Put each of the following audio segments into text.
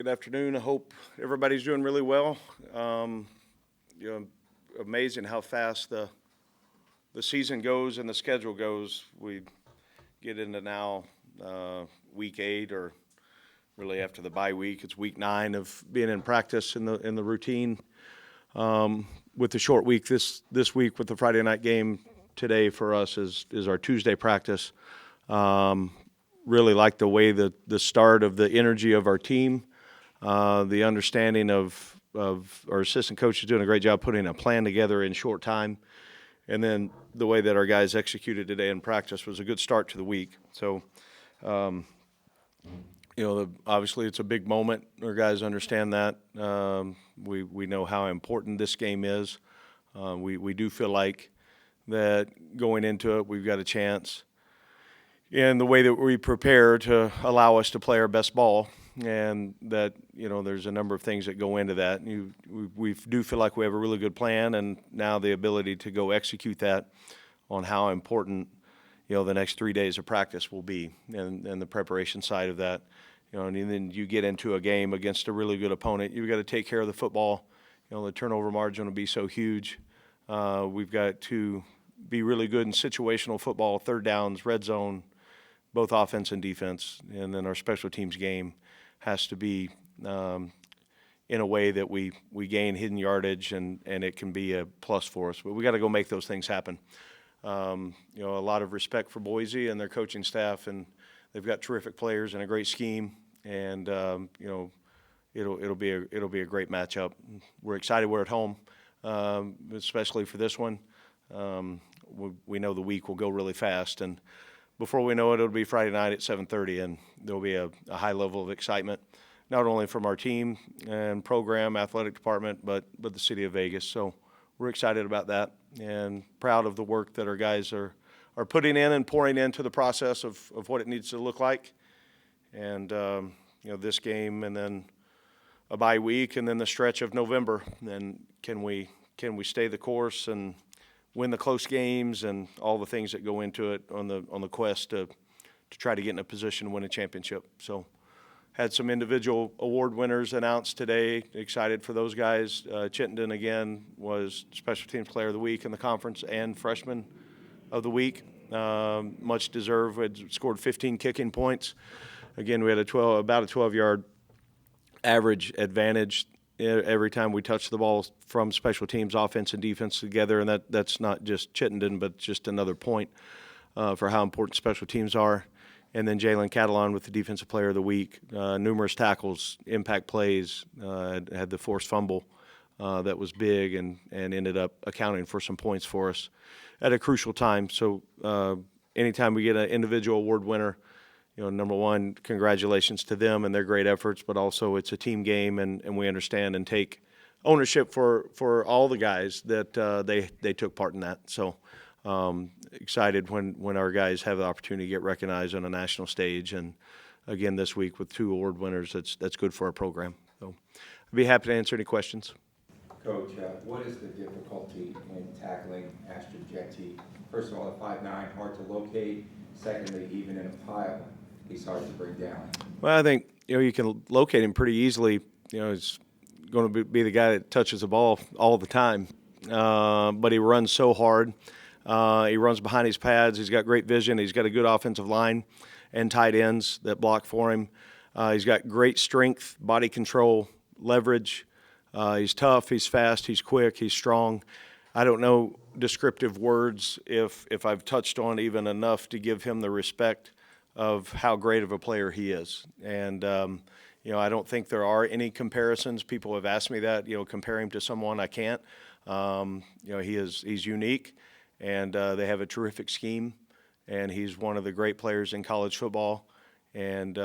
Good afternoon. I hope everybody's doing really well. Amazing how fast the season goes and the schedule goes. We get into now week 8, or really after the bye week, it's week 9 of being in practice in the routine. With the short week this week with the Friday night game today for us is our Tuesday practice. Really like the way the start of the energy of our team. The understanding of our assistant coach is doing a great job putting a plan together in short time. And then the way that our guys executed today in practice was a good start to the week. So, obviously it's a big moment. Our guys understand that. We know how important this game is. We do feel like that going into it, we've got a chance. And the way that we prepare to allow us to play our best ball, and that, there's a number of things that go into that. We do feel like we have a really good plan, and now the ability to go execute that on how important, the next 3 days of practice will be, and the preparation side of that. And then you get into a game against a really good opponent. You've got to take care of the football. The turnover margin will be so huge. We've got to be really good in situational football, third downs, red zone, both offense and defense. And then our special teams game has to be in a way that we gain hidden yardage and it can be a plus for us. But we got to go make those things happen. A lot of respect for Boise and their coaching staff, and they've got terrific players and a great scheme. And it'll be a great matchup. We're excited. We're at home, especially for this one. We know the week will go really fast, and before we know it, it'll be Friday night at 7:30, and there'll be a high level of excitement, not only from our team and program, athletic department, but the city of Vegas. So we're excited about that and proud of the work that our guys are putting in and pouring into the process of what it needs to look like. And this game, and then a bye week, and then the stretch of November. And can we stay the course and win the close games and all the things that go into it on the quest to try to get in a position to win a championship. So had some individual award winners announced today. Excited for those guys. Chittenden, again, was Special Teams Player of the Week in the conference and Freshman of the Week. Much deserved. We had scored 15 kicking points. Again, we had about a 12-yard average advantage every time we touched the ball from special teams, offense and defense together, and that's not just Chittenden, but just another point for how important special teams are. And then Jalen Catalon with the Defensive Player of the Week, numerous tackles, impact plays, had the forced fumble that was big and ended up accounting for some points for us at a crucial time. So anytime we get an individual award winner, number one, congratulations to them and their great efforts, but also it's a team game, and we understand and take ownership for all the guys that they took part in that. So excited when our guys have the opportunity to get recognized on a national stage, and again this week with 2 award winners, that's good for our program. So I'd be happy to answer any questions. Coach, what is the difficulty in tackling Ashton Jetty? First of all, at 5'9", hard to locate. Secondly, even in a pile, he's hard to bring down. Well, I think you can locate him pretty easily. He's going to be the guy that touches the ball all the time, but he runs so hard. He runs behind his pads. He's got great vision. He's got a good offensive line and tight ends that block for him. He's got great strength, body control, leverage. He's tough. He's fast. He's quick. He's strong. I don't know descriptive words if I've touched on even enough to give him the respect of how great of a player he is. And, I don't think there are any comparisons. People have asked me that, compare him to someone. I can't. He's unique, and they have a terrific scheme, and he's one of the great players in college football. And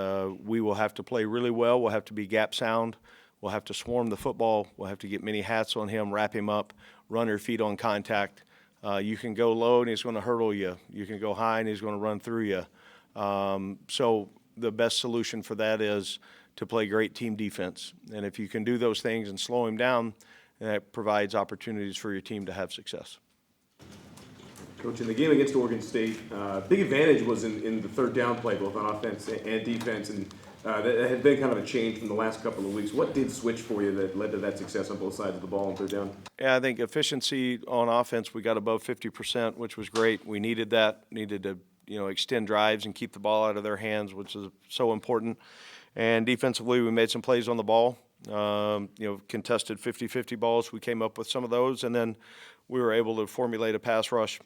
we will have to play really well. We'll have to be gap sound. We'll have to swarm the football. We'll have to get many hats on him, wrap him up, run your feet on contact. You can go low, and he's going to hurdle you. You can go high, and he's going to run through you. So the best solution for that is to play great team defense. And if you can do those things and slow him down, that provides opportunities for your team to have success. Coach, in the game against Oregon State, big advantage was in the third down play, both on offense and defense. And That had been kind of a change from the last couple of weeks. What did switch for you that led to that success on both sides of the ball on third down? Yeah, I think efficiency on offense, we got above 50%, which was great. We needed that, needed to, extend drives and keep the ball out of their hands, which is so important. And defensively, we made some plays on the ball, contested 50-50 balls. We came up with some of those, and then we were able to formulate a pass rush,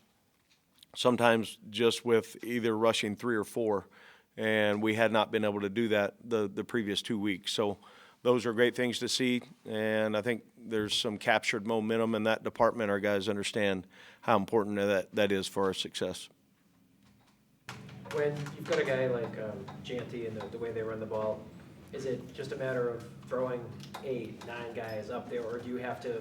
sometimes just with either rushing 3 or 4. And we had not been able to do that the previous 2 weeks. So those are great things to see, and I think there's some captured momentum in that department. Our guys understand how important that is for our success. When you've got a guy like Janty and the way they run the ball, is it just a matter of throwing 8, 9 guys up there, or do you have to,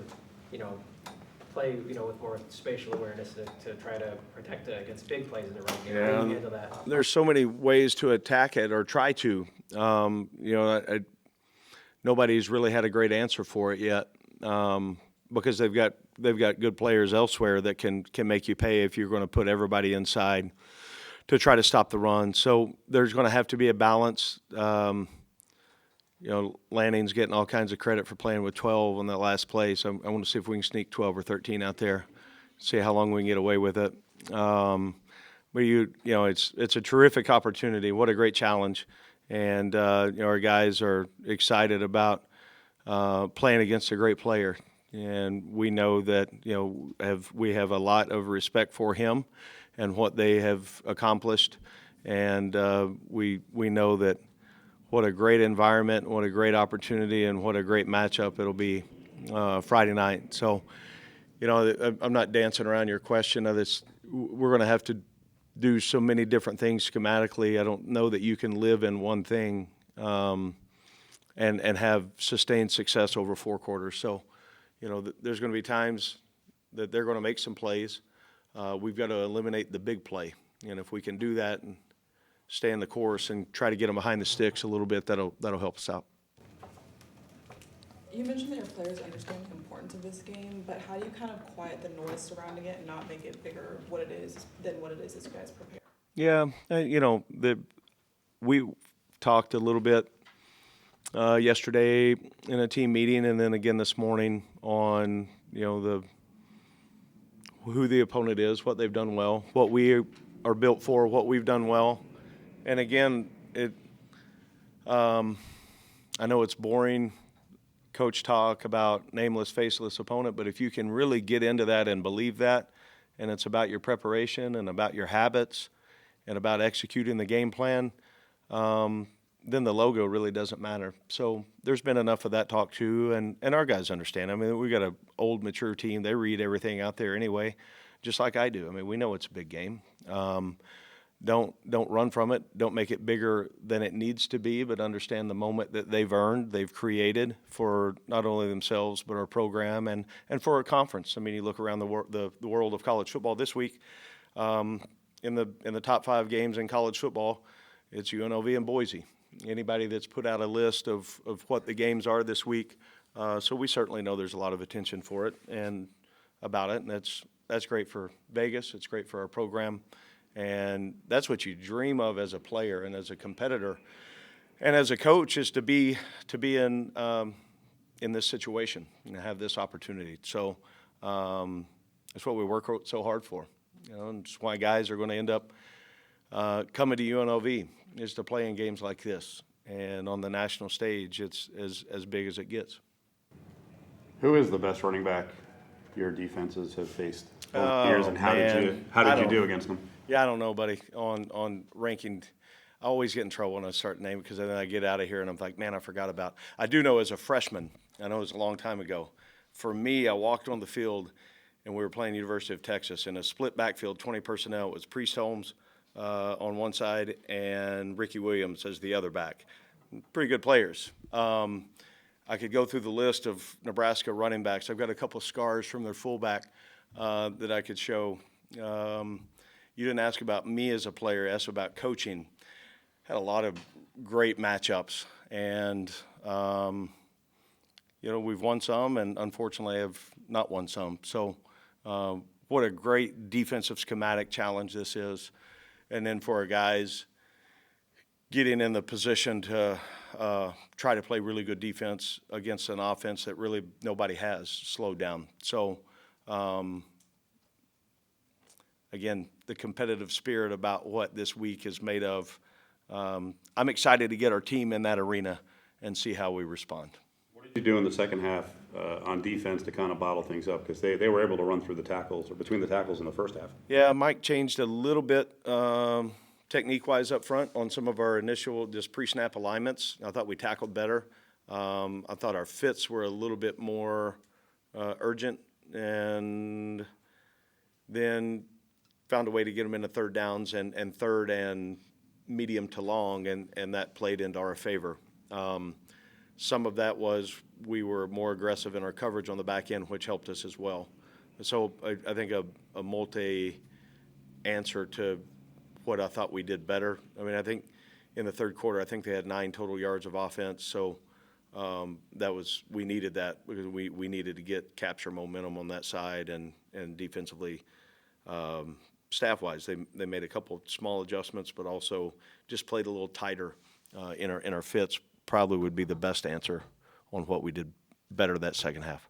play, with more spatial awareness to try to protect against big plays in the run game? How do you handle that? There's so many ways to attack it or try to. Nobody's really had a great answer for it yet, because they've got good players elsewhere that can make you pay if you're going to put everybody inside to try to stop the run. So there's going to have to be a balance. Lanning's getting all kinds of credit for playing with 12 on that last play. So I want to see if we can sneak 12 or 13 out there, see how long we can get away with it. But it's a terrific opportunity. What a great challenge. And, our guys are excited about playing against a great player. And we know that, we have a lot of respect for him and what they have accomplished. And we know that what a great environment, what a great opportunity, and what a great matchup it'll be Friday night. So, I'm not dancing around your question of this. We're going to have to do so many different things schematically. I don't know that you can live in one thing and have sustained success over 4 quarters. So, there's going to be times that they're going to make some plays. We've got to eliminate the big play. And if we can do that and stay in the course and try to get them behind the sticks a little bit, that'll help us out. You mentioned that your players understand the importance of this game, but how do you kind of quiet the noise surrounding it and not make it bigger than what it is as you guys prepare? Yeah, we talked a little bit yesterday in a team meeting, and then again this morning on who the opponent is, what they've done well, what we are built for, what we've done well. And again, I know it's boring coach talk about nameless, faceless opponent, but if you can really get into that and believe that, and it's about your preparation and about your habits and about executing the game plan, then the logo really doesn't matter. So there's been enough of that talk too, and our guys understand. I mean, we got an old, mature team. They read everything out there anyway, just like I do. I mean, we know it's a big game. Don't run from it. Don't make it bigger than it needs to be, but understand the moment that they've earned, they've created for not only themselves but our program and for our conference. I mean, you look around the world of college football this week. In the top 5 games in college football, it's UNLV and Boise. Anybody that's put out a list of what the games are this week, so we certainly know there's a lot of attention for it and about it, and that's great for Vegas. It's great for our program. And that's what you dream of as a player and as a competitor, and as a coach, is to be in this situation and have this opportunity. So that's what we work so hard for. And it's why guys are going to end up coming to UNLV, is to play in games like this. And on the national stage, it's as big as it gets. Who is the best running back your defenses have faced over the years, and how did you do against them? Yeah, I don't know, buddy, on ranking. I always get in trouble when I start naming, because then I get out of here and I'm like, man, I forgot about. I do know as a freshman, I know it was a long time ago, for me, I walked on the field and we were playing University of Texas in a split backfield, 20 personnel. It was Priest Holmes on one side and Ricky Williams as the other back. Pretty good players. I could go through the list of Nebraska running backs. I've got a couple of scars from their fullback that I could show. You didn't ask about me as a player, asked about coaching. Had a lot of great matchups, and we've won some, and unfortunately have not won some. So what a great defensive schematic challenge this is. And then for our guys, getting in the position to try to play really good defense against an offense that really nobody has slowed down. So, again, the competitive spirit about what this week is made of, I'm excited to get our team in that arena and see how we respond. What did you do in the second half on defense to kind of bottle things up? Because they were able to run through the tackles or between the tackles in the first half. Yeah, Mike changed a little bit technique-wise up front on some of our initial just pre-snap alignments. I thought we tackled better. I thought our fits were a little bit more urgent, and then found a way to get them into third downs and third and medium to long, and that played into our favor. Some of that was we were more aggressive in our coverage on the back end, which helped us as well. So I think a multi-answer to what I thought we did better. I mean, I think in the third quarter, I think they had 9 total yards of offense. So we needed that because we needed to capture momentum on that side, and defensively, staff-wise, they made a couple of small adjustments, but also just played a little tighter in our fits. Probably would be the best answer on what we did better that second half.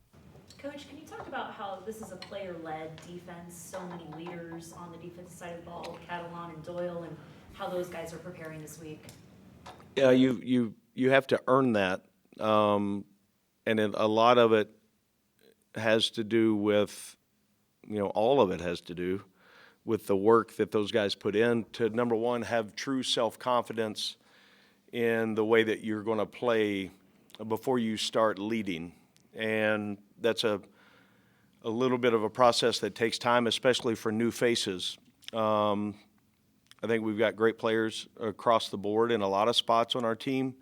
Coach, can you talk about how this is a player-led defense, so many leaders on the defensive side of the ball, Catalan and Doyle, and how those guys are preparing this week? Yeah, you have to earn that, and a lot of it has to do with, all of it has to do with the work that those guys put in to, number one, have true self-confidence in the way that you're going to play before you start leading. And that's a little bit of a process that takes time, especially for new faces. I think we've got great players across the board in a lot of spots on our team.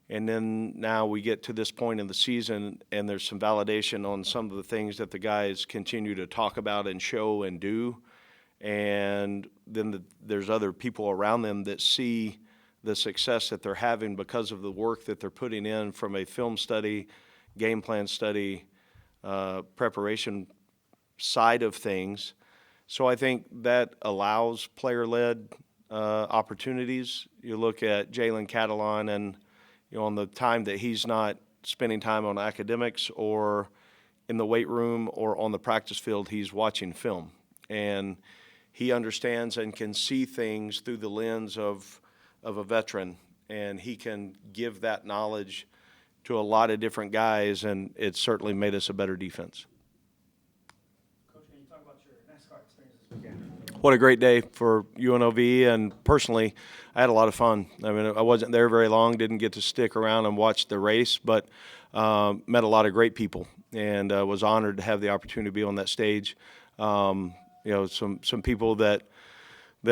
And then now we get to this point in the season, and there's some validation on some of the things that the guys continue to talk about and show and do. And then there's other people around them that see the success that they're having because of the work that they're putting in from a film study, game plan study, preparation side of things. So I think that allows player-led opportunities. You look at Jalen Catalan, and on the time that he's not spending time on academics or in the weight room or on the practice field, he's watching film. And he understands and can see things through the lens of a veteran, and he can give that knowledge to a lot of different guys, and it's certainly made us a better defense. Coach, can you talk about your NASCAR experience this weekend? What a great day for UNLV, and personally, I had a lot of fun. I mean, I wasn't there very long, didn't get to stick around and watch the race, but met a lot of great people, and was honored to have the opportunity to be on that stage. Some people that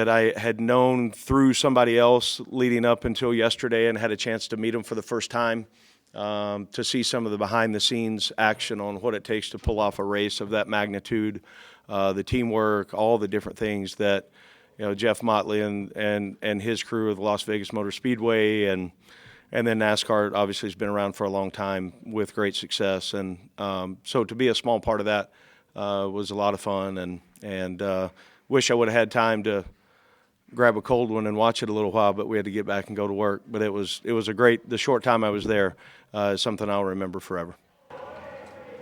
I had known through somebody else leading up until yesterday, and had a chance to meet them for the first time, to see some of the behind-the-scenes action on what it takes to pull off a race of that magnitude, the teamwork, all the different things that Jeff Motley and his crew of the Las Vegas Motor Speedway, and then NASCAR obviously has been around for a long time with great success, and so to be a small part of that was a lot of fun, and wish I would have had time to grab a cold one and watch it a little while, but we had to get back and go to work. But it was the short time I was there is something I'll remember forever.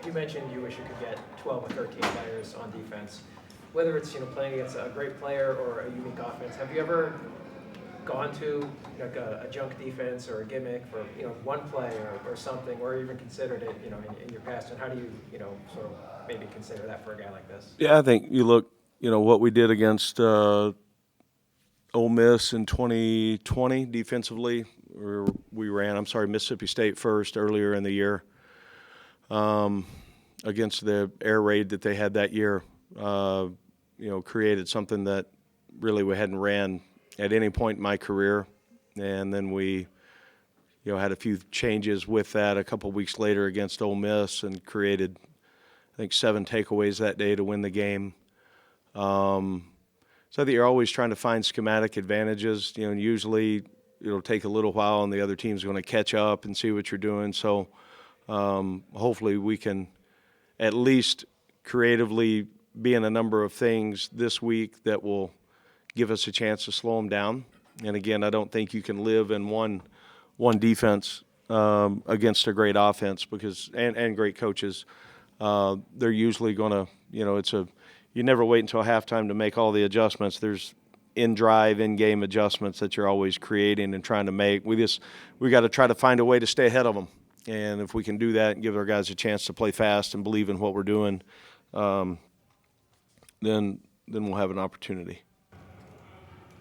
You mentioned you wish you could get 12 or 13 players on defense. Whether it's playing against a great player or a unique offense, have you ever gone to like a junk defense or a gimmick for one play or something, or even considered it in your past? And how do you sort of maybe consider that for a guy like this? Yeah, I think you look what we did against Ole Miss in 2020 defensively. We ran Mississippi State first earlier in the year against the air raid that they had that year. Created something that really we hadn't ran at any point in my career, and then we had a few changes with that a couple weeks later against Ole Miss, and created I think 7 takeaways that day to win the game. So I think you're always trying to find schematic advantages. Usually it'll take a little while, and the other team's going to catch up and see what you're doing. So hopefully we can at least creatively be in a number of things this week that will give us a chance to slow them down. And again, I don't think you can live in one defense against a great offense and great coaches. They're usually going to, you never wait until halftime to make all the adjustments. There's in-game adjustments that you're always creating and trying to make. We got to try to find a way to stay ahead of them. And if we can do that and give our guys a chance to play fast and believe in what we're doing, then we'll have an opportunity.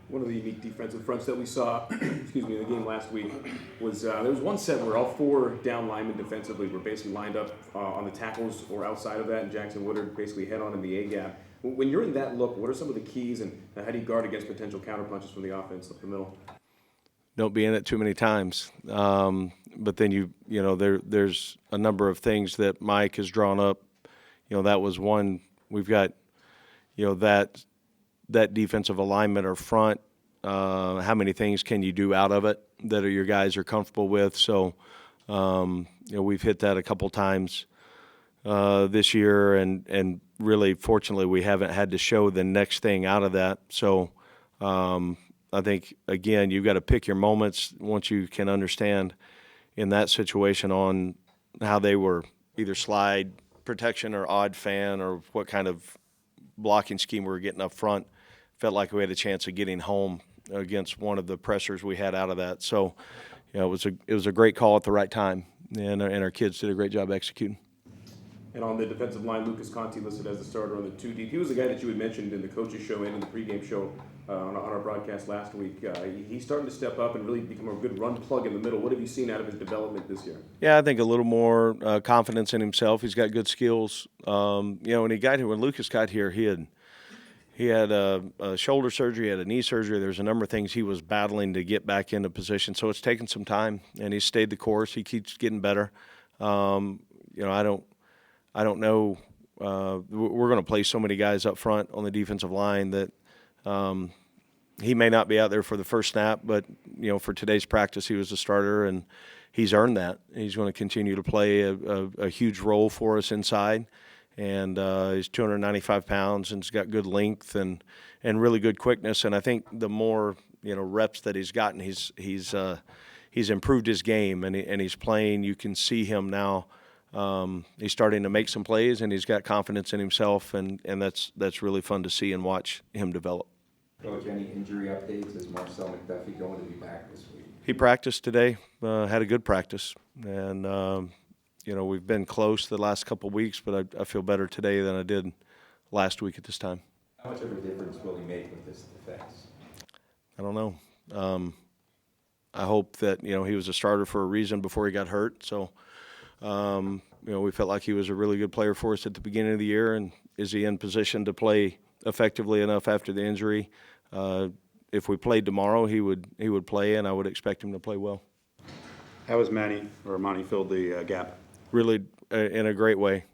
One of the unique defensive fronts that we saw, in the game last week was there was one set where all 4 down linemen defensively were basically lined up on the tackles or outside of that, and Jackson Woodard basically head on in the A gap. When you're in that look, what are some of the keys, and how do you guard against potential counterpunches from the offense up the middle? Don't be in it too many times. But then there's a number of things that Mike has drawn up. That was one. We've got, that defensive alignment or front. How many things can you do out of it that your guys are comfortable with? So, we've hit that a couple times this year, and really, fortunately, we haven't had to show the next thing out of that. So, I think, again, you've got to pick your moments once you can understand in that situation on how they were either slide protection or odd fan or what kind of blocking scheme we were getting up front. Felt like we had a chance of getting home against one of the pressures we had out of that. So, it was a great call at the right time, and our kids did a great job executing. And on the defensive line, Lucas Conte listed as the starter on the 2 deep. He was the guy that you had mentioned in the coaches show and in the pregame show on our broadcast last week. He's starting to step up and really become a good run plug in the middle. What have you seen out of his development this year? Yeah, I think a little more confidence in himself. He's got good skills. When Lucas got here, he had a shoulder surgery, he had a knee surgery. There's a number of things he was battling to get back into position. So it's taken some time, and he's stayed the course. He keeps getting better. I don't know. We're going to play so many guys up front on the defensive line that he may not be out there for the first snap, but for today's practice, he was a starter, and he's earned that. He's going to continue to play a huge role for us inside, and he's 295 pounds and he's got good length and really good quickness. And I think the more reps that he's gotten, he's improved his game, and he's playing. You can see him now. He's starting to make some plays, and he's got confidence in himself, and that's really fun to see and watch him develop. Coach, any injury updates? Is Marcel McDuffie going to be back this week? He practiced today, had a good practice, and we've been close the last couple of weeks, but I feel better today than I did last week at this time. How much of a difference will he make with this defense? I don't know. I hope that he was a starter for a reason before he got hurt, so. We felt like he was a really good player for us at the beginning of the year, and is he in position to play effectively enough after the injury? If we played tomorrow, he would play, and I would expect him to play well. How has Monty filled the gap? Really, in a great way.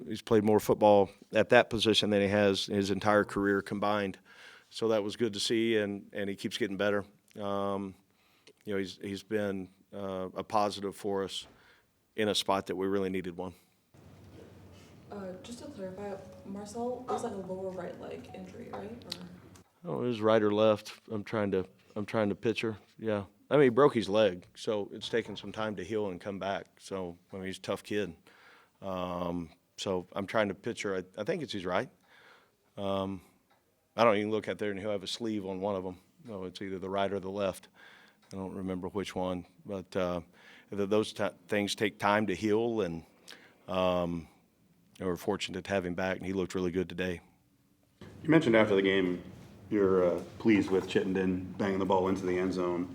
He's played more football at that position than he has his entire career combined, so that was good to see, and he keeps getting better. He's been a positive for us in a spot that we really needed one. Just to clarify, Marcel was like a lower right leg injury, right? Oh, it was right or left. I'm trying to picture. Yeah, I mean, he broke his leg, so it's taken some time to heal and come back. So he's a tough kid. So I'm trying to picture. I think it's his right. I don't even look at there, and he'll have a sleeve on one of them. No, it's either the right or the left. I don't remember which one, but. Those things take time to heal, and we're fortunate to have him back, and he looked really good today. You mentioned after the game you're pleased with Chittenden banging the ball into the end zone.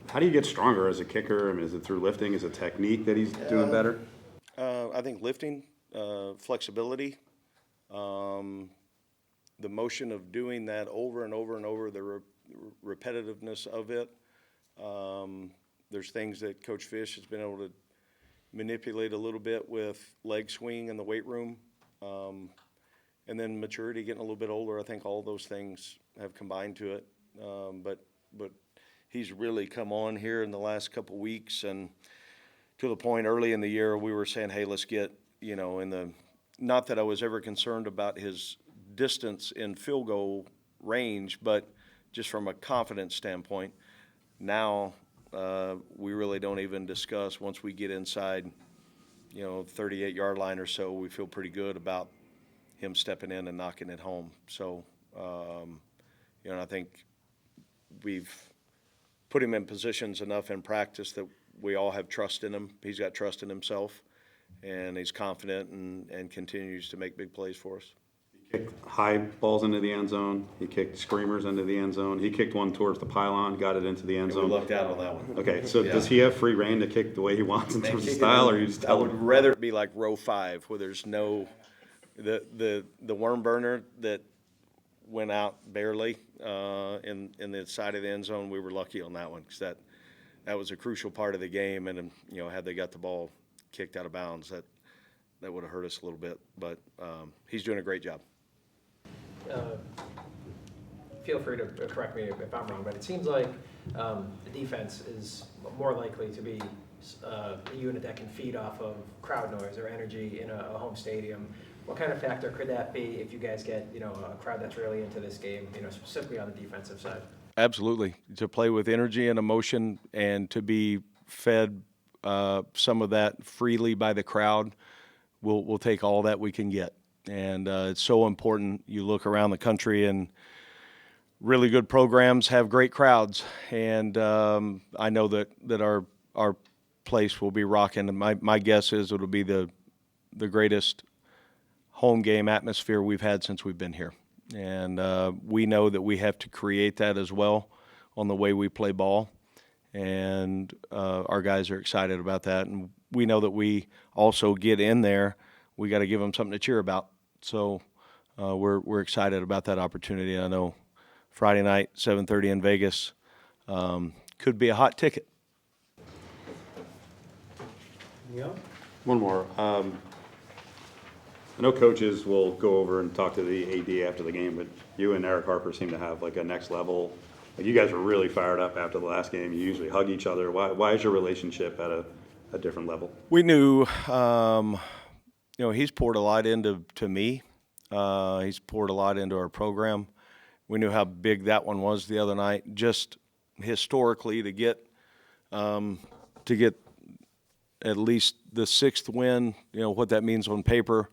How do you get stronger as a kicker? I mean, is it through lifting? Is it technique that he's doing better? I think lifting, flexibility, the motion of doing that over and over and over, the repetitiveness of it. There's things that Coach Fish has been able to manipulate a little bit with leg swing in the weight room. And then maturity, getting a little bit older. I think all those things have combined to it. But he's really come on here in the last couple weeks, and to the point early in the year we were saying, hey, let's get, not that I was ever concerned about his distance in field goal range, but just from a confidence standpoint. Now, we really don't even discuss once we get inside, 38-yard line or so. We feel pretty good about him stepping in and knocking it home. So, I think we've put him in positions enough in practice that we all have trust in him. He's got trust in himself, and he's confident and continues to make big plays for us. He kicked high balls into the end zone. He kicked screamers into the end zone. He kicked one towards the pylon, got it into the end We zone. lucked out on that one. Okay, so Yeah. does he have free reign to kick the way he wants in terms of style, or you just I tell would him? rather it be like row 5, where there's no the worm burner that went out barely in the side of the end zone. We were lucky on that one, because that was a crucial part of the game, and had they got the ball kicked out of bounds, that would have hurt us a little bit. But he's doing a great job. Feel free to correct me if I'm wrong, but it seems like the defense is more likely to be a unit that can feed off of crowd noise or energy in a home stadium. What kind of factor could that be if you guys get, a crowd that's really into this game, specifically on the defensive side? Absolutely. To play with energy and emotion and to be fed some of that freely by the crowd, we'll take all that we can get. And it's so important. You look around the country, and really good programs have great crowds. And I know that our place will be rocking. My guess is it'll be the greatest home game atmosphere we've had since we've been here. And we know that we have to create that as well on the way we play ball. And our guys are excited about that. And we know that we also get in there, we got to give them something to cheer about. So we're excited about that opportunity. I know Friday night, 7:30 in Vegas, could be a hot ticket. Yeah. One more. I know coaches will go over and talk to the AD after the game, but you and Eric Harper seem to have like a next level. Like, you guys were really fired up after the last game. You usually hug each other. Why is your relationship at a different level? We knew, he's poured a lot into me. He's poured a lot into our program. We knew how big that one was the other night. Just historically, to get at least the 6th win, what that means on paper.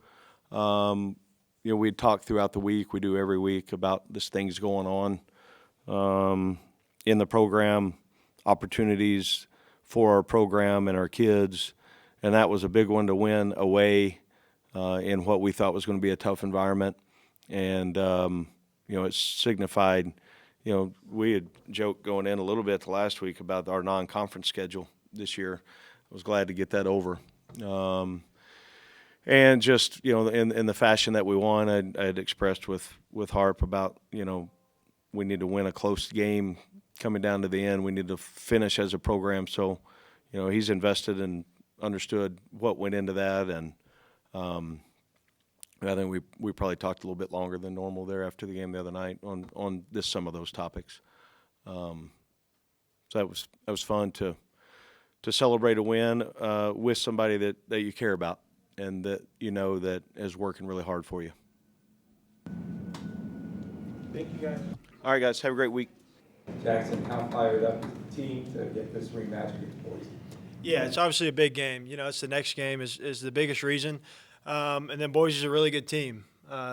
We'd talk throughout the week. We do every week about this things going on in the program, opportunities for our program and our kids. And that was a big one to win away in what we thought was going to be a tough environment. And, it signified, we had joked going in a little bit last week about our non-conference schedule this year. I was glad to get that over. And just, in the fashion that we won, I had expressed with Harp about, we need to win a close game coming down to the end. We need to finish as a program. So, he's invested and understood what went into that. And I think we probably talked a little bit longer than normal there after the game the other night on some of those topics. So that was fun to celebrate a win with somebody that you care about and that that is working really hard for you. Thank you, guys. All right, guys, have a great week. Jackson, how fired up is the team to get this rematch against Boise? Yeah, it's obviously a big game. It's the next game is the biggest reason. And then Boise's a really good team.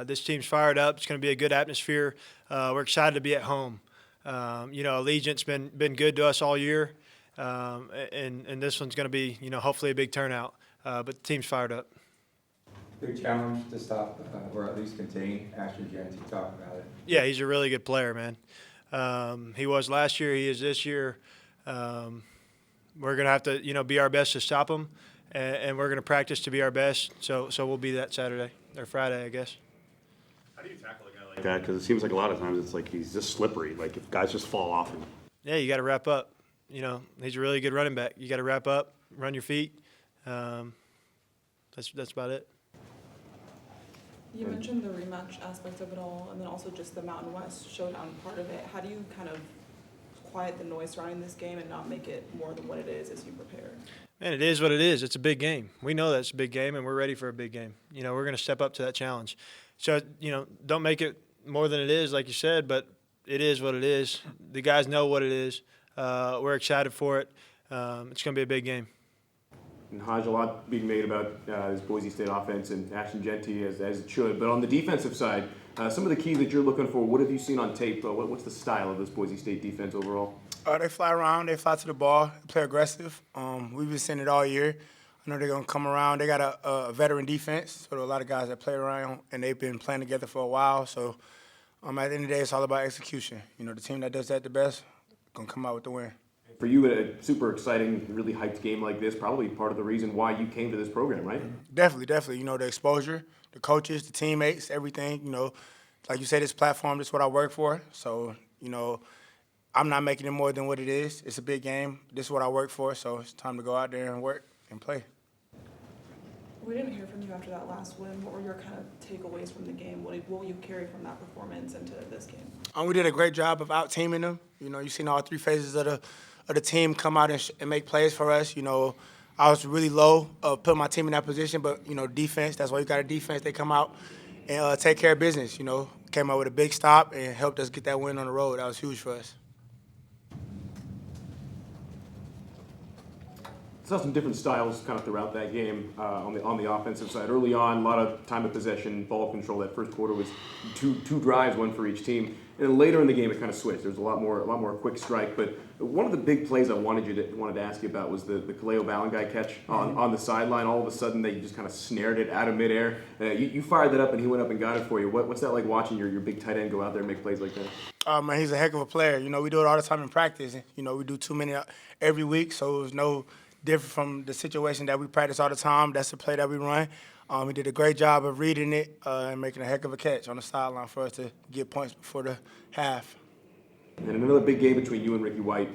This team's fired up. It's going to be a good atmosphere. We're excited to be at home. Allegiant's been good to us all year. And this one's going to be, hopefully a big turnout. But the team's fired up. Big challenge to stop or at least contain Ashton Genty. Talk about it. Yeah, he's a really good player, man. He was last year. He is this year. We're going to have to, be our best to stop him. And we're going to practice to be our best. So we'll be that Saturday or Friday, I guess. How do you tackle a guy like that? Because it seems like a lot of times it's like he's just slippery. Like, if guys just fall off him. Yeah, you got to wrap up. He's a really good running back. You got to wrap up, run your feet. That's about it. You mentioned the rematch aspect of it all, and then also just the Mountain West showdown part of it. How do you kind of quiet the noise surrounding this game and not make it more than what it is as you prepare? Man, it is what it is. It's a big game. We know that's a big game, and we're ready for a big game. We're going to step up to that challenge. So, don't make it more than it is, like you said, but it is what it is. The guys know what it is. We're excited for it. It's going to be a big game. And Hajj, a lot being made about this Boise State offense and Ashton Jeanty as it should. But on the defensive side, some of the keys that you're looking for, what have you seen on tape? What's the style of this Boise State defense overall? They fly around, they fly to the ball, play aggressive. We've been seeing it all year. I know they're going to come around. They got a veteran defense, so there are a lot of guys that play around, and they've been playing together for a while. So at the end of the day, it's all about execution. The team that does that the best going to come out with the win. For you, a super exciting, really hyped game like this, probably part of the reason why you came to this program, right? Definitely. The exposure, the coaches, the teammates, everything. Like you said, this platform, this is what I work for. So, I'm not making it more than what it is. It's a big game. This is what I work for, so it's time to go out there and work and play. We didn't hear from you after that last win. What were your kind of takeaways from the game? What will you carry from that performance into this game? We did a great job of out-teaming them. You've seen all three phases of the team come out and make plays for us. I was really low, put my team in that position, but, defense, that's why you got a defense. They come out and take care of business, Came out with a big stop and helped us get that win on the road. That was huge for us. Saw some different styles kind of throughout that game on the offensive side. Early on, a lot of time of possession, ball control. That first quarter was two drives, one for each team. And then later in the game, it kind of switched. There was a lot more quick strike. But one of the big plays I wanted to ask you about was the Kaleo Ballanguy catch on the sideline. All of a sudden, they just kind of snared it out of midair. You fired that up, and he went up and got it for you. What's that like watching your big tight end go out there and make plays like that? Man, he's a heck of a player. We do it all the time in practice. We do too many every week, so it was no different from the situation that we practice all the time. That's the play that we run. He did a great job of reading it and making a heck of a catch on the sideline for us to get points before the half. And another big game between you and Ricky White.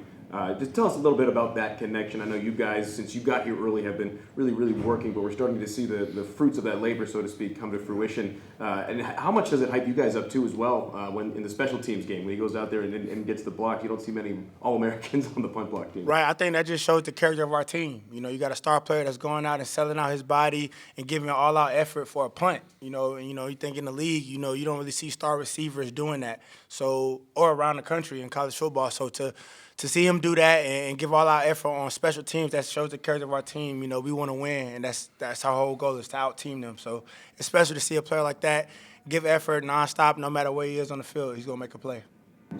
Just tell us a little bit about that connection. I know you guys, since you got here early, have been really, really working, but we're starting to see the fruits of that labor, so to speak, come to fruition. And how much does it hype you guys up, too, as well, when in the special teams game, when he goes out there and gets the block? You don't see many All-Americans on the punt block team. Right. I think that just shows the character of our team. You got a star player that's going out and selling out his body and giving all-out effort for a punt. You think in the league, you don't really see star receivers doing that. So, or around the country in college football. So to see him do that and give all our effort on special teams, that shows the character of our team. We want to win, and that's our whole goal is to out-team them. So it's special to see a player like that give effort nonstop, no matter where he is on the field. He's going to make a play.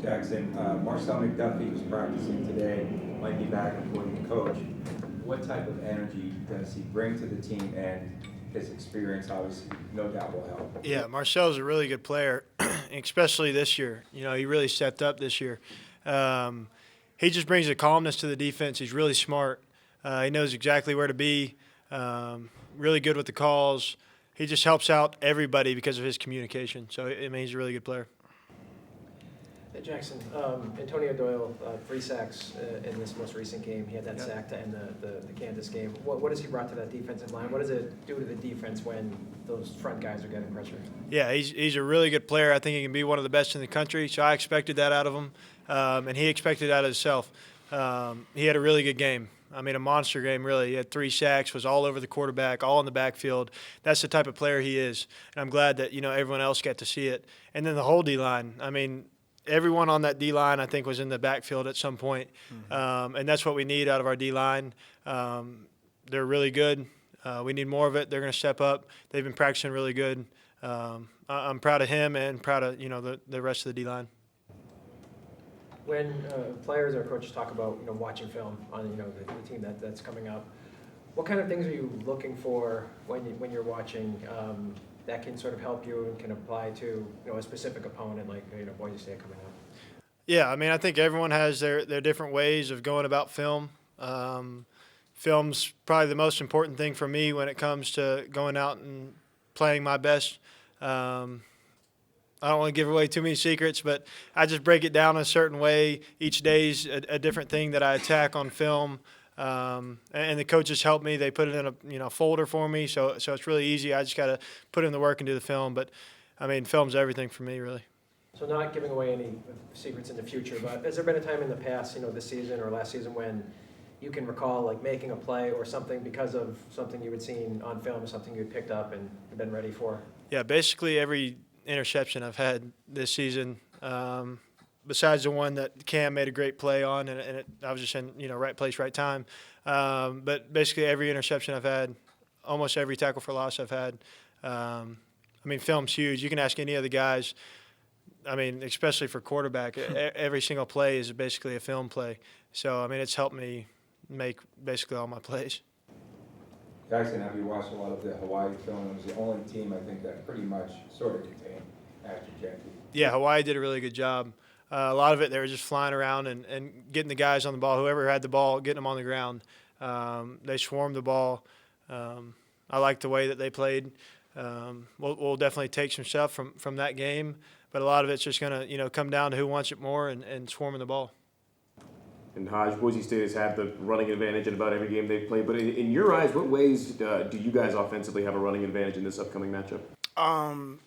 Jackson, Marcel McDuffie was practicing today, might be back according to coach. What type of energy does he bring to the team, and his experience obviously no doubt will help? Yeah, Marcel's a really good player, especially this year. He really stepped up this year. He just brings a calmness to the defense. He's really smart. He knows exactly where to be, really good with the calls. He just helps out everybody because of his communication. So, he's a really good player. Hey, Jackson, Antonio Doyle, 3 sacks in this most recent game. He had that sack to end the Kansas game. What has he brought to that defensive line? What does it do to the defense when those front guys are getting pressure? Yeah, he's a really good player. I think he can be one of the best in the country, so I expected that out of him, and he expected that of himself. He had a really good game. A monster game, really. He had 3 sacks, was all over the quarterback, all in the backfield. That's the type of player he is, and I'm glad that, everyone else got to see it. And then the whole D-line, everyone on that D-line, I think, was in the backfield at some point. And that's what we need out of our D-line. They're really good. We need more of it. They're going to step up. They've been practicing really good. I'm proud of him and proud of, the rest of the D-line. When players or coaches talk about, watching film on, the team that's coming up, what kind of things are you looking for when you're watching that can sort of help you and can apply to, a specific opponent like, Boise State coming up? Yeah, I think everyone has their different ways of going about film. Film's probably the most important thing for me when it comes to going out and playing my best. I don't want to give away too many secrets, but I just break it down a certain way. Each day's a different thing that I attack on film. And the coaches help me. They put it in a folder for me, so it's really easy. I just got to put in the work and do the film. But, film's everything for me, really. So not giving away any secrets in the future, but has there been a time in the past, this season or last season when you can recall, like, making a play or something because of something you had seen on film, something you had picked up and been ready for? Yeah, basically every interception I've had this season, besides the one that Cam made a great play on, and I was just in, right place, right time. But basically every interception I've had, almost every tackle for loss I've had. Film's huge. You can ask any of the guys. Especially for quarterback, every single play is basically a film play. So, it's helped me make basically all my plays. Jackson, have you watched a lot of the Hawaii film? It was the only team, I think, that pretty much sort of contained Hajj-Malik. Yeah, Hawaii did a really good job. A lot of it, they were just flying around and getting the guys on the ball, whoever had the ball, getting them on the ground. They swarmed the ball. I like the way that they played. We'll definitely take some stuff from that game, but a lot of it's just going to come down to who wants it more and swarming the ball. And Hajj, Boise State has had the running advantage in about every game they've played. But in your eyes, what ways do you guys offensively have a running advantage in this upcoming matchup?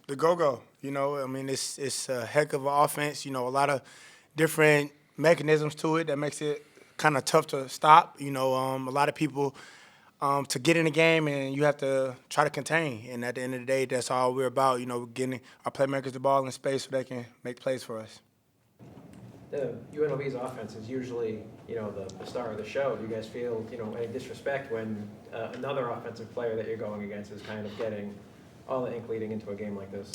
The go-go. It's a heck of an offense. A lot of different mechanisms to it that makes it kind of tough to stop. A lot of people to get in the game, and you have to try to contain. And at the end of the day, that's all we're about. Getting our playmakers the ball in space so they can make plays for us. The UNLV's offense is usually, the star of the show. Do you guys feel, any disrespect when another offensive player that you're going against is kind of getting all the ink leading into a game like this?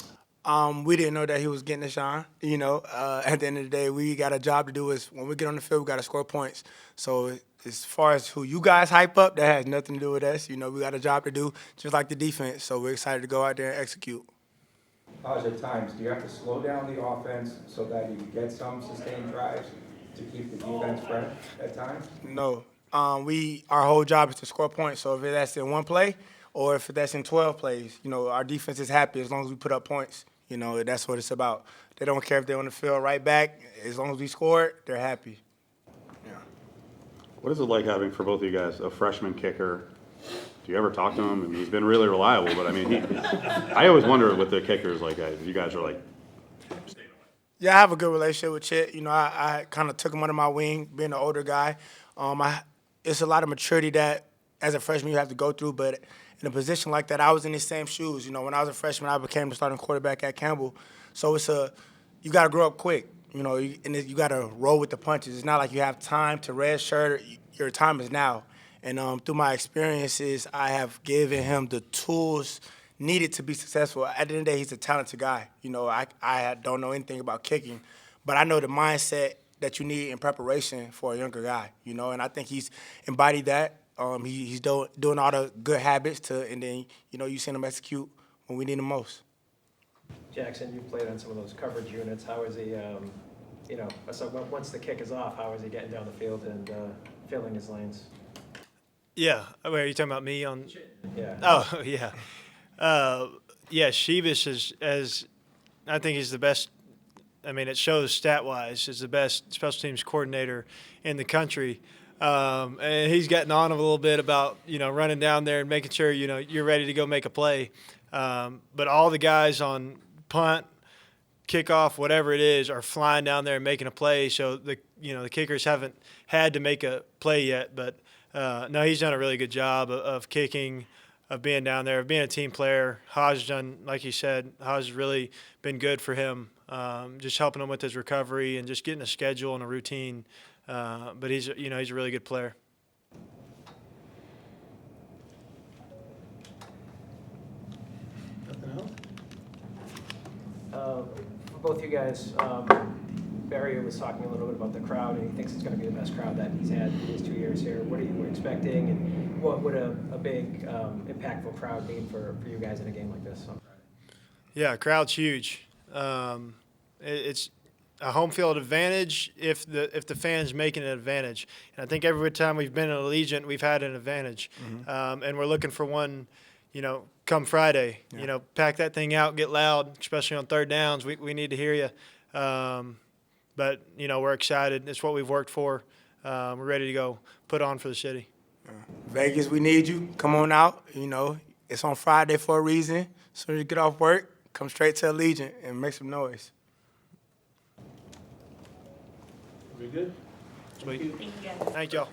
We didn't know that he was getting the shine. At the end of the day, we got a job to do. Is when we get on the field, we got to score points. So as far as who you guys hype up, that has nothing to do with us. We got a job to do, just like the defense. So we're excited to go out there and execute. Hajj, at times, do you have to slow down the offense so that you can get some sustained drives to keep the defense fresh at times? No. Our whole job is to score points. So if that's in one play or if that's in 12 plays, our defense is happy as long as we put up points. That's what it's about. They don't care if they're on the field right back. As long as we score, they're happy. Yeah. What is it like having, for both of you guys, a freshman kicker? Do you ever talk to him? He's been really reliable, but I always wonder with the kickers, you guys are like. Yeah, I have a good relationship with Chet. I kind of took him under my wing, being an older guy. It's a lot of maturity that, as a freshman, you have to go through. But in a position like that, I was in the same shoes. When I was a freshman, I became the starting quarterback at Campbell. So you got to grow up quick. And you got to roll with the punches. It's not like you have time to red shirt. Your time is now. And through my experiences, I have given him the tools needed to be successful. At the end of the day, he's a talented guy. I don't know anything about kicking, but I know the mindset that you need in preparation for a younger guy, and I think he's embodied that. He's doing all the good habits and then, you seen him execute when we need him most. Jackson, you've played on some of those coverage units. How is he, so once the kick is off, how is he getting down the field and filling his lanes? Yeah. Wait, are you talking about me on? Yeah. Oh, yeah. Sheevish I think he's the best. It shows stat-wise, is the best special teams coordinator in the country. And he's gotten on him a little bit about, running down there and making sure, you're ready to go make a play. But all the guys on punt, kickoff, whatever it is, are flying down there and making a play. So the kickers haven't had to make a play yet, but no, he's done a really good job of kicking, of being down there, of being a team player. Hajj done, like you said, Hajj has really been good for him, just helping him with his recovery and just getting a schedule and a routine. But he's a really good player. Nothing else? For both you guys, Barry was talking a little bit about the crowd, and he thinks it's going to be the best crowd that he's had in his 2 years here. What are you expecting, and what would a big, impactful crowd mean for you guys in a game like this on Friday? Yeah, crowd's huge. It's a home field advantage if the fans making an advantage. And I think every time we've been in Allegiant, we've had an advantage. Mm-hmm. And we're looking for one, come Friday. Yeah. Pack that thing out, get loud, especially on third downs. We need to hear you. But, we're excited. It's what we've worked for. We're ready to go put on for the city. Vegas, we need you. Come on out. It's on Friday for a reason. As soon as you get off work, come straight to Allegiant and make some noise. We good? Sweet. Thank you guys. Thank y'all.